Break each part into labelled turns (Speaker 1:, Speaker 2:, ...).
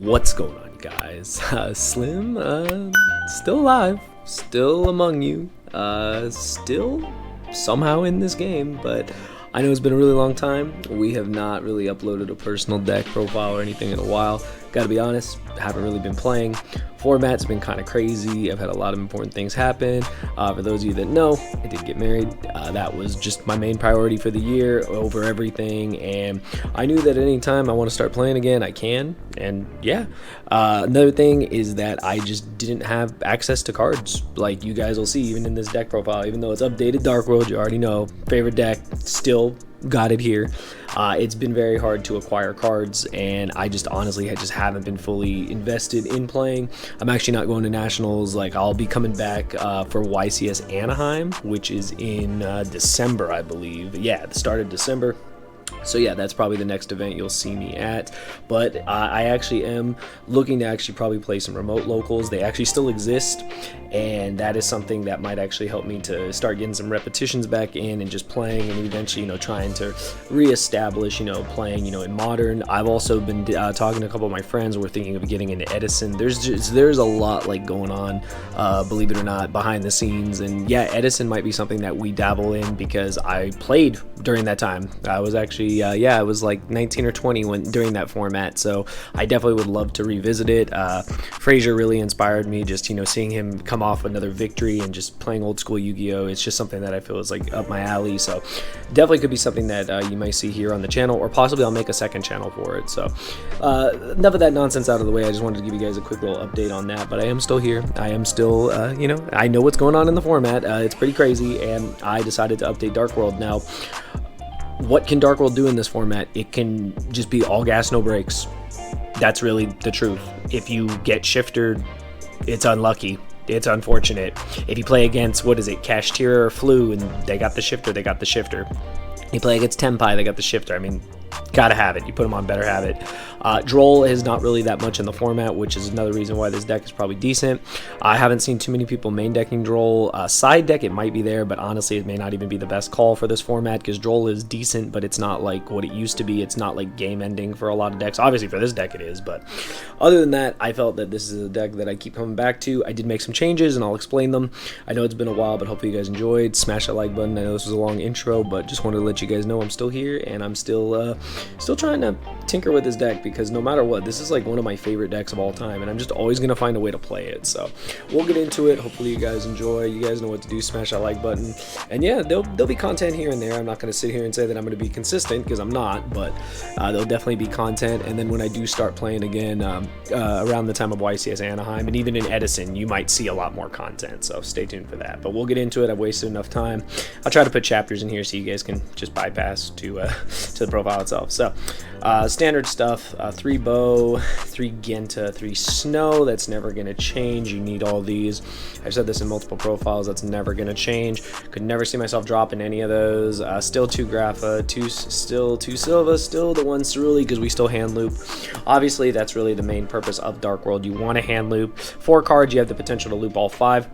Speaker 1: What's going on, guys? Slim, still alive, still among you, still somehow in this game, but I know it's been a really long time. We have not really uploaded a personal deck profile or anything in a while. Gotta be honest, haven't really been playing. Format's been kind of crazy. I've had a lot of important things happen. For those of you that know, I did get married. That was just my main priority for the year over everything, and I knew that at any time I want to start playing again, I can. And yeah, another thing is that I just didn't have access to cards, like you guys will see even in this deck profile. Even though it's updated Dark World, you already know, favorite deck, still got it here. It's been very hard to acquire cards, and I just honestly haven't been fully invested in playing. I'm actually not going to nationals. Like, I'll be coming back for YCS Anaheim, which is in December, I believe. Yeah, the start of December. So yeah, that's probably the next event you'll see me at. But I actually am looking to actually probably play some remote locals. They actually still exist, and that is something that might actually help me to start getting some repetitions back in and just playing, and eventually, trying to reestablish, playing, in modern. I've also been talking to a couple of my friends. We're thinking of getting into Edison. There's a lot like going on, believe it or not, behind the scenes. And yeah, Edison might be something that we dabble in because I played during that time. I was actually I was like 19 or 20 during that format, so I definitely would love to revisit it. Frazier really inspired me, just seeing him come off another victory and just playing old school Yu-Gi-Oh! It's just something that I feel is like up my alley, so definitely could be something that you might see here on the channel, or possibly I'll make a second channel for it. So enough of that nonsense out of the way. I just wanted to give you guys a quick little update on that, but I am still here. I am still I know what's going on in the format. It's pretty crazy, and I decided to update Dark World. Now, what can Dark World do in this format? It can just be all gas, no brakes. That's really the truth. If you get shifted, it's unlucky. It's unfortunate. If you play against, Kashtira or Flu, and they got the shifter, they got the shifter. You play against Tenpai, they got the shifter. I mean, gotta have it. You put them on, better have it. Droll is not really that much in the format, which is another reason why this deck is probably decent. I haven't seen too many people main decking Droll. Side deck, it might be there, but honestly, it may not even be the best call for this format, because Droll is decent, but it's not like what it used to be. It's not like game ending for a lot of decks. Obviously, for this deck it is, but other than that, I felt that this is a deck that I keep coming back to. I did make some changes, and I'll explain them. I know it's been a while, but hopefully you guys enjoyed. Smash that like button. I know this was a long intro, but just wanted to let you guys know I'm still here, and I'm still trying to tinker with this deck, because no matter what, this is like one of my favorite decks of all time, and I'm just always gonna find a way to play it. So we'll get into it. Hopefully you guys enjoy. You guys know what to do. Smash that like button, and yeah, there'll be content here and there. I'm not gonna sit here and say that I'm gonna be consistent, because I'm not, but there'll definitely be content. And then when I do start playing again around the time of YCS Anaheim, and even in Edison, you might see a lot more content, so stay tuned for that. But we'll get into it. I've wasted enough time. I'll try to put chapters in here so you guys can just bypass to the profile itself. So standard stuff, 3 bow, 3 Genta, 3 snow. That's never going to change. You need all these. I've said this in multiple profiles. That's never going to change. Could never see myself dropping any of those. Still 2 Grapha, 2 Silva, still the 1 Cerulli, because we still hand loop. Obviously, that's really the main purpose of Dark World. You want to hand loop 4 cards. You have the potential to loop all 5.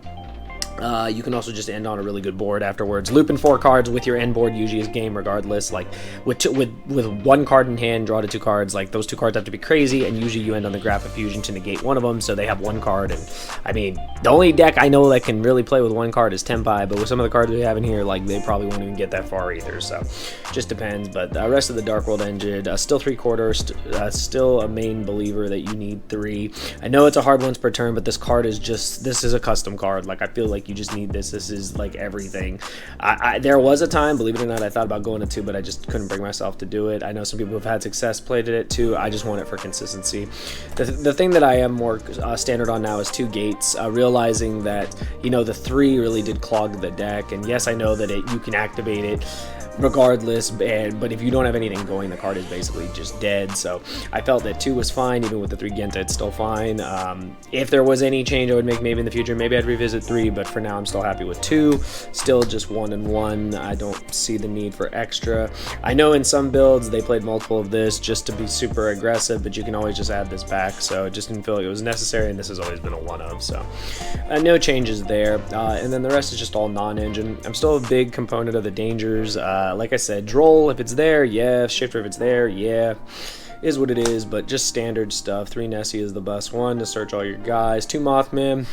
Speaker 1: You can also just end on a really good board afterwards. Looping 4 cards with your end board usually is game regardless. Like with 1 card in hand, draw to 2 cards. Like, those 2 cards have to be crazy, and usually you end on the Graph Fusion to negate one of them, so they have 1 card. And I mean, the only deck I know that can really play with 1 card is Tenpai, but with some of the cards we have in here, like, they probably won't even get that far either. So just depends. But the rest of the Dark World engine, still 3/4, still a main believer that you need 3. I know it's a hard once per turn, but this card is just, this is a custom card. Like, I feel like you just need this. This is like everything. There was a time, believe it or not, I thought about going to 2, but I just couldn't bring myself to do it. I know some people have had success played it at 2. I just want it for consistency. The thing that I am more standard on now is 2 gates, realizing that the 3 really did clog the deck. And yes, I know that you can activate it regardless, but if you don't have anything going, the card is basically just dead. So I felt that 2 was fine. Even with the 3 Genta, it's still fine. If there was any change I would make maybe in the future, maybe I'd revisit 3, but for now I'm still happy with 2. Still just 1 and 1. I don't see the need for extra. I know in some builds they played multiple of this just to be super aggressive, but you can always just add this back, so it just didn't feel like it was necessary, and this has always been a 1 of, so no changes there. And then the rest is just all non-engine. I'm still a big component of the dangers. Like I said, Droll if it's there, yeah. Shifter if it's there, yeah. is what it is, but just standard stuff. 3 Nessie is the best one to search all your guys. 2 Mothman.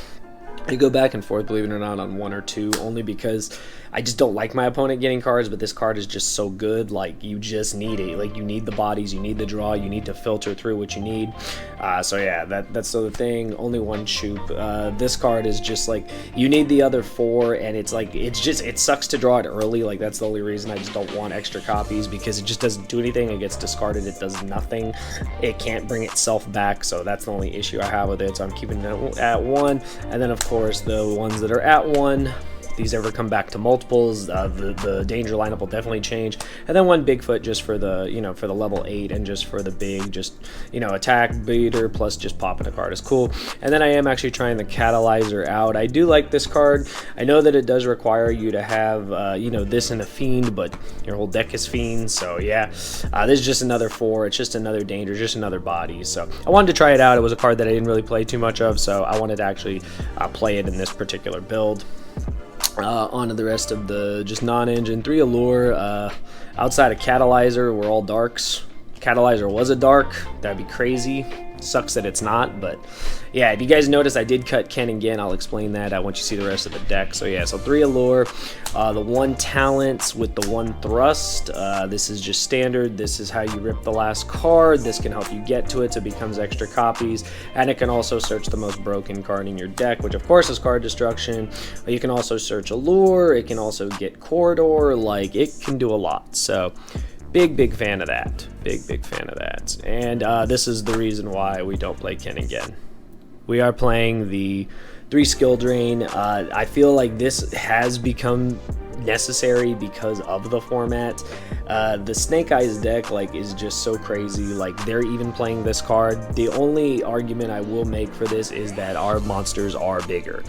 Speaker 1: I go back and forth, believe it or not, on 1 or 2, only because I just don't like my opponent getting cards, but this card is just so good. Like, you just need it. Like, you need the bodies, you need the draw, you need to filter through what you need. So yeah, that's the thing. Only 1 Shoop. This card is just like, you need the other 4, and it's like, it sucks to draw it early. Like, that's the only reason I just don't want extra copies, because it just doesn't do anything. It gets discarded, it does nothing. It can't bring itself back, so that's the only issue I have with it. So I'm keeping it at 1, and then of course the ones that are at 1, these ever come back to multiples, the danger lineup will definitely change. And then 1 Bigfoot just for the, for the level 8, and just for the big, just, attack beater plus just popping a card is cool. And then I am actually trying the Catalyzer out. I do like this card. I know that it does require you to have, this in a Fiend, but your whole deck is Fiends, so yeah. This is just another 4. It's just another danger, just another body. So I wanted to try it out. It was a card that I didn't really play too much of, so I wanted to actually play it in this particular build. On to the rest of the just non-engine. 3 Allure. Outside of Catalyzer, we're all darks. Catalyzer was a dark. That'd be crazy. Sucks that it's not, but yeah, if you guys notice, I did cut Ken again. I'll explain that once you see the rest of the deck. So yeah, so 3 Allure, the 1 Talents with the 1 Thrust. This is just standard. This is how you rip the last card. This can help you get to it, so it becomes extra copies, and it can also search the most broken card in your deck, which of course is Card Destruction. You can also search Allure. It can also get Corridor. Like, it can do a lot. So big fan of that. Big fan of that. And this is the reason why we don't play Ken again. We are playing the 3 Skill Drain. I feel like this has become necessary because of the format. The Snake Eyes deck is just so crazy. Like, they're even playing this card. The only argument I will make for this is that our monsters are bigger.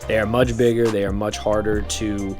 Speaker 1: They are much bigger. They are much harder to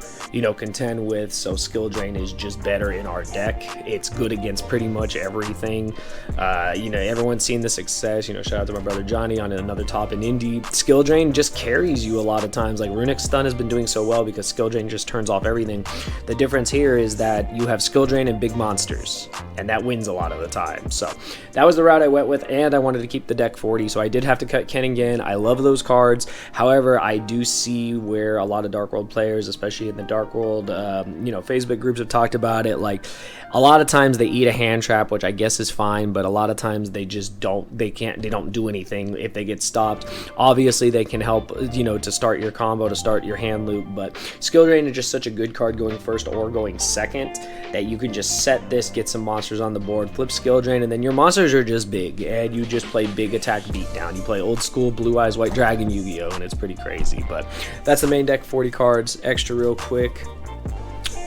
Speaker 1: contend with, so Skill Drain is just better in our deck. It's good against pretty much everything. Everyone's seen the success. Shout out to my brother Johnny on another top in Indie. Skill Drain just carries you a lot of times. Like, Runic Stun has been doing so well because Skill Drain just turns off everything. The difference here is that you have Skill Drain and big monsters, and that wins a lot of the time. So that was the route I went with, and I wanted to keep the deck 40, so I did have to cut Ken again. I love those cards. However, I do see where a lot of Dark World players, especially in the Dark World, Facebook groups have talked about it. Like, a lot of times they eat a hand trap, which I guess is fine, but a lot of times they just don't do anything if they get stopped. Obviously they can help, to start your combo, to start your hand loop, but Skill Drain is just such a good card going first or going second that you can just set this, get some monsters on the board, flip Skill Drain, and then your monsters are just big, and you just play big attack beatdown. You play old school Blue Eyes White Dragon Yu-Gi-Oh, and it's pretty crazy. But that's the main deck, 40 cards. Extra real quick.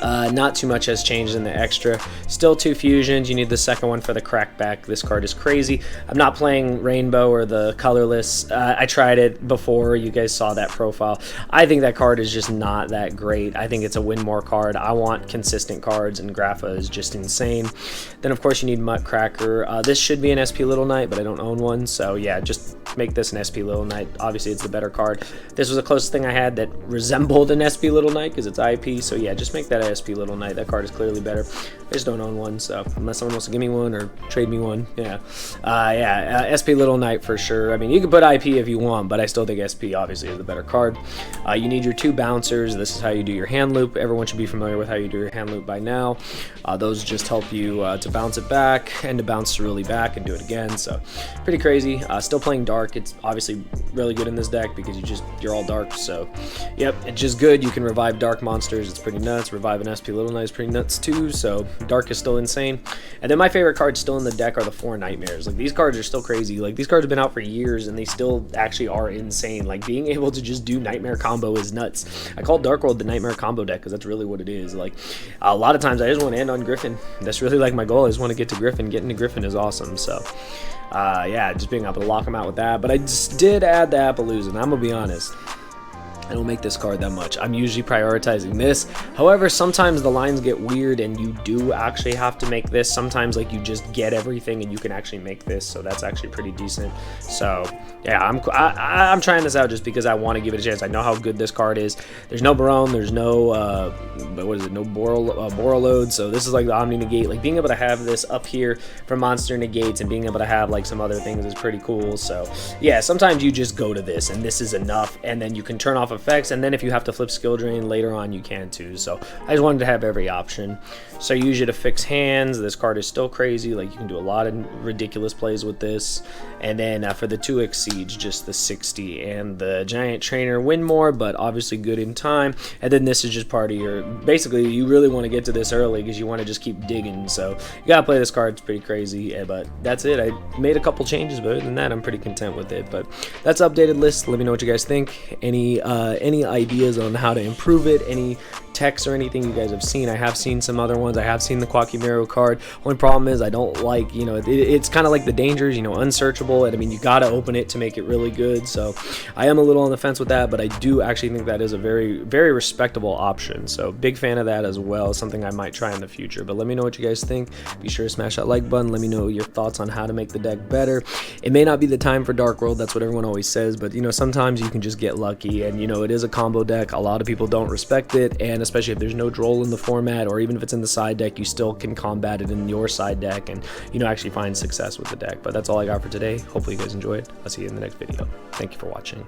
Speaker 1: Not too much has changed in the extra. Still 2 fusions. You need the second one for the crackback. This card is crazy. I'm not playing Rainbow or the colorless. I tried it before. You guys saw that profile. I think that card is just not that great. I think it's a win more card. I want consistent cards, and Grapha is just insane. Then of course you need Muttcracker. This should be an SP Little Knight, but I don't own one, so yeah, just make this an SP Little Knight. Obviously it's the better card. This was the closest thing I had that resembled an SP Little Knight because it's IP, so yeah, just make that a SP Little Knight. That card is clearly better. I just don't own one, so unless someone wants to give me one or trade me one, yeah. SP Little Knight for sure. I mean, you can put IP if you want, but I still think SP obviously is the better card. You need your 2 bouncers. This is how you do your hand loop. Everyone should be familiar with how you do your hand loop by now. Those just help you to bounce it back and to bounce really back and do it again, so pretty crazy. Still playing Dark. It's obviously really good in this deck because you're all dark, so yep, it's just good. You can revive dark monsters. It's pretty nuts. Revive an SP Little Knight is pretty nuts too, so Dark is still insane. And then my favorite cards still in the deck are the 4 Nightmares. Like, these cards are still crazy. Like, these cards have been out for years and they still actually are insane. Like, being able to just do Nightmare combo is nuts. I call Dark World the Nightmare combo deck because that's really what it is. Like, a lot of times I just want to end on Griffin. That's really like my goal. I just want to get to Griffin. Getting to Griffin is awesome, so yeah, just being able to lock them out with that. But I just did add the Appaloosa, and I'm gonna be honest, it'll make this card that much. I'm usually prioritizing this. However, sometimes the lines get weird and you do actually have to make this. Sometimes like you just get everything and you can actually make this, so that's actually pretty decent. So yeah, I'm trying this out just because I want to give it a chance. I know how good this card is. There's no Barone, there's no what is it, no Borreload, so this is like the Omni Negate. Like being able to have this up here for monster negates and being able to have like some other things is pretty cool. So yeah, sometimes you just go to this and this is enough, and then you can turn off effects, and then if you have to flip skill drain later on you can too. So I just wanted to have every option. So use it to fix hands. This card is still crazy, like you can do a lot of ridiculous plays with this. And then for the 2x Siege, just the 60 and the Giant Trainer win more, but obviously good in time. And then this is just part of your, basically you really want to get to this early because you want to just keep digging. So you gotta play this card, it's pretty crazy. Yeah, but that's it. I made a couple changes, but other than that I'm pretty content with it. But that's updated list. Let me know what you guys think. Any ideas on how to improve it, any text or anything you guys have seen. I have seen some other ones. I have seen the Quackimero card. Only problem is I don't like, you know, it's kind of like the dangers, you know, unsearchable, and I mean you gotta open it to make it really good. So I am a little on the fence with that, but I do actually think that is a very, very respectable option. So big fan of that as well. Something I might try in the future. But let me know what you guys think. Be sure to smash that like button. Let me know your thoughts on how to make the deck better. It may not be the time for Dark World, that's what everyone always says, but you know, sometimes you can just get lucky, and you know, it is a combo deck. A lot of people don't respect it, and especially if there's no Droll in the format, or even if it's in the side deck, you still can combat it in your side deck and, you know, actually find success with the deck. But that's all I got for today. Hopefully you guys enjoyed. I'll see you in the next video. Thank you for watching.